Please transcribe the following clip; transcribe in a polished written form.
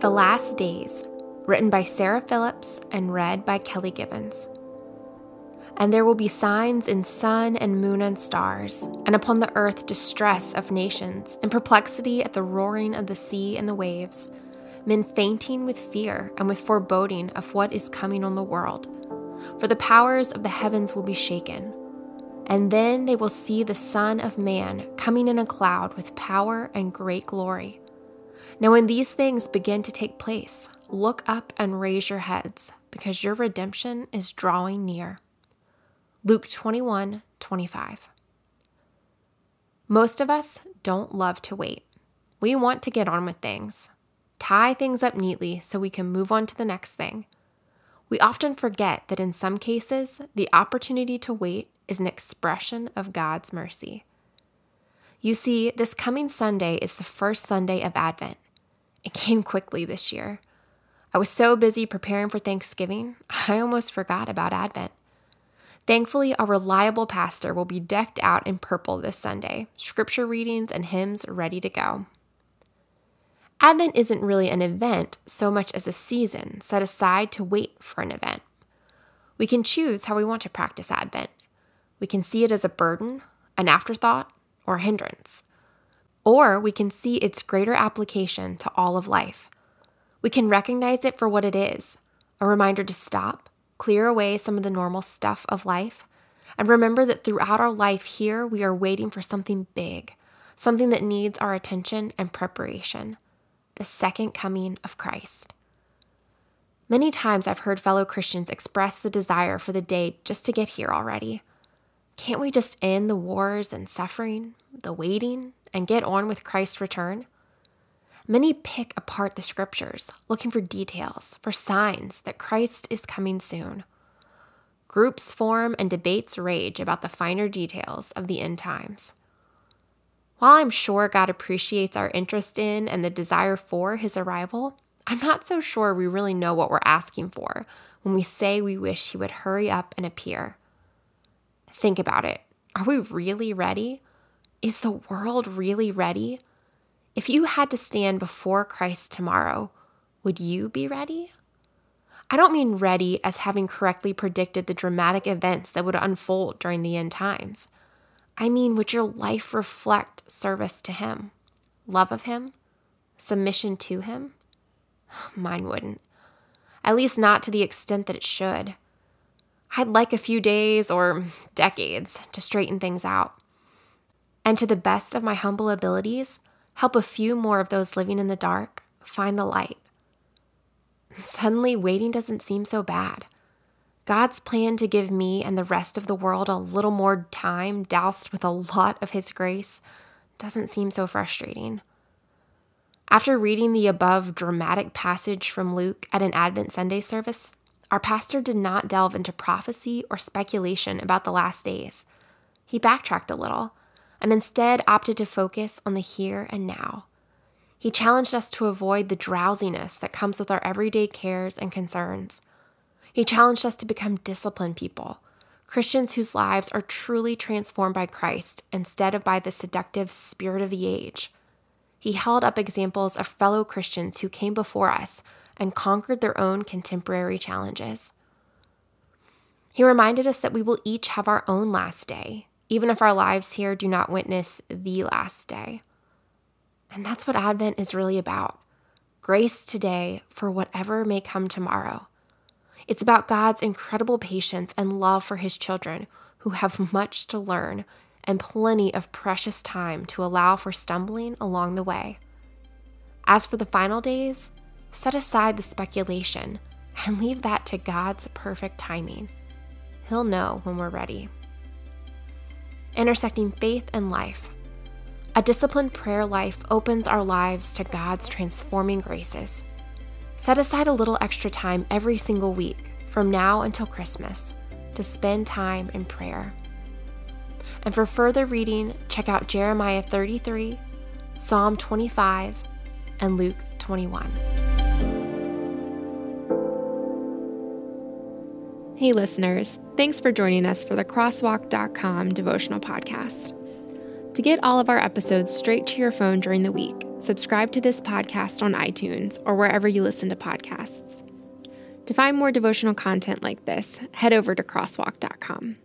The Last Days, written by Sarah Phillips and read by Kelly Gibbons. And there will be signs in sun and moon and stars, and upon the earth distress of nations, and perplexity at the roaring of the sea and the waves, men fainting with fear and with foreboding of what is coming on the world. For the powers of the heavens will be shaken. And then they will see the Son of Man coming in a cloud with power and great glory. Now when these things begin to take place, look up and raise your heads, because your redemption is drawing near. Luke 21:25. Most of us don't love to wait. We want to get on with things, tie things up neatly so we can move on to the next thing. We often forget that in some cases, the opportunity to wait is an expression of God's mercy. You see, this coming Sunday is the first Sunday of Advent. It came quickly this year. I was so busy preparing for Thanksgiving, I almost forgot about Advent. Thankfully, our reliable pastor will be decked out in purple this Sunday, scripture readings and hymns ready to go. Advent isn't really an event so much as a season set aside to wait for an event. We can choose how we want to practice Advent. We can see it as a burden, an afterthought, or a hindrance. Or we can see its greater application to all of life. We can recognize it for what it is, a reminder to stop, clear away some of the normal stuff of life, and remember that throughout our life here, we are waiting for something big, something that needs our attention and preparation, the second coming of Christ. Many times I've heard fellow Christians express the desire for the day just to get here already. Can't we just end the wars and suffering, the waiting, and get on with Christ's return? Many pick apart the scriptures, looking for details, for signs that Christ is coming soon. Groups form and debates rage about the finer details of the end times. While I'm sure God appreciates our interest in and the desire for his arrival, I'm not so sure we really know what we're asking for when we say we wish he would hurry up and appear. Think about it. Are we really ready? Is the world really ready? If you had to stand before Christ tomorrow, would you be ready? I don't mean ready as having correctly predicted the dramatic events that would unfold during the end times. I mean, would your life reflect service to him, love of him, submission to him? Mine wouldn't. At least not to the extent that it should. I'd like a few days or decades to straighten things out. And to the best of my humble abilities, help a few more of those living in the dark find the light. Suddenly, waiting doesn't seem so bad. God's plan to give me and the rest of the world a little more time doused with a lot of his grace doesn't seem so frustrating. After reading the above dramatic passage from Luke at an Advent Sunday service, our pastor did not delve into prophecy or speculation about the last days. He backtracked a little and instead opted to focus on the here and now. He challenged us to avoid the drowsiness that comes with our everyday cares and concerns. He challenged us to become disciplined people, Christians whose lives are truly transformed by Christ instead of by the seductive spirit of the age. He held up examples of fellow Christians who came before us and conquered their own contemporary challenges. He reminded us that we will each have our own last day, even if our lives here do not witness the last day. And that's what Advent is really about. Grace today for whatever may come tomorrow. It's about God's incredible patience and love for his children who have much to learn and plenty of precious time to allow for stumbling along the way. As for the final days, set aside the speculation and leave that to God's perfect timing. He'll know when we're ready. Intersecting faith and life. A disciplined prayer life opens our lives to God's transforming graces. Set aside a little extra time every single week from now until Christmas to spend time in prayer. And for further reading, check out Jeremiah 33, Psalm 25, and Luke 21. Hey listeners, thanks for joining us for the Crosswalk.com devotional podcast. To get all of our episodes straight to your phone during the week, subscribe to this podcast on iTunes or wherever you listen to podcasts. To find more devotional content like this, head over to crosswalk.com.